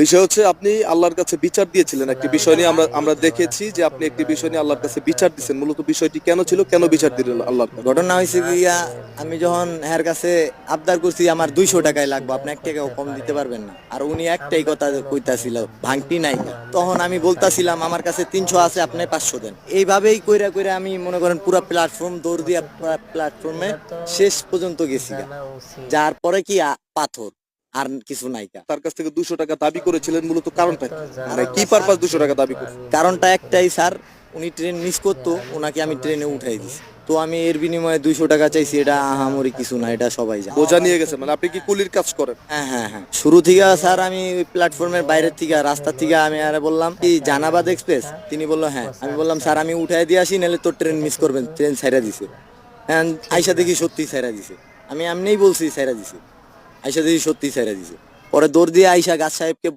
বিষয় হচ্ছে আপনি আল্লাহর কাছে বিচার দিয়েছিলেন একটি বিষয় নিয়ে, আমরা আমরা দেখেছি যে আপনি একটি বিষয় নিয়ে আল্লাহর কাছে বিচার দিয়েছেন। মূলত বিষয়টি কেন ছিল, কেন বিচার দিলেন আল্লাহর কাছে? ঘটনা হয়েছে গিয়া, আমি যখন এর কাছে আবদার করছি আমার 200 টাকায় লাগবে, আপনি 1 টাকাও কম দিতে পারবেন না, আর উনি একটাই কথা কইতাছিল ভাঙটি নাই। তখন আমি বলতাছিলাম আমার কাছে 300 আছে, আপনি 500 দেন। এইভাবেই কইরা কইরা আমি মনে করেন পুরো প্ল্যাটফর্ম দৌড় দিয়া প্ল্যাটফর্মে শেষ পর্যন্ত গেছি গা। যার পরে কি পাথর আর কিছু নাই গা। তার কাছ থেকে 200 টাকা দাবি করেছিলেন, মূলত কারণটা কি? মানে কি পারপাস 200 টাকা দাবি করছেন? কারণটা একটাই স্যার, উনি ট্রেন মিস করতো, ওনাকে আমি ট্রেনে উঠাই দিছি। তো আমি এর বিনিময়ে 200 টাকা চাইছি, এটা আহামরি কিছু না, এটা সবাই জানে। বোঝা নিয়ে গেছেন, মানে আপনি কি কুলির কাজ করেন? হ্যাঁ হ্যাঁ হ্যাঁ, শুরু থেকে স্যার আমি ওই প্ল্যাটফর্মের বাইরের থেকে রাস্তা থেকে আমি আরে বললাম কি জানাবাদ এক্সপ্রেস, তিনি বললো হ্যাঁ। আমি বললাম স্যার আমি উঠাই দিয়ে আসি, নাহলে তোর ট্রেন মিস করবেন, ট্রেন ছাইরা দিছে। হ্যাঁ, আইসা দেখি সত্যি ছাইরা দিছে। আমি এমনিই বলছি ছাইরা দিছে, আইসা দেখি সত্যি ছাইরা দিছে। পরে দৌড় দিয়ে আইসা গাছ সাহেবকে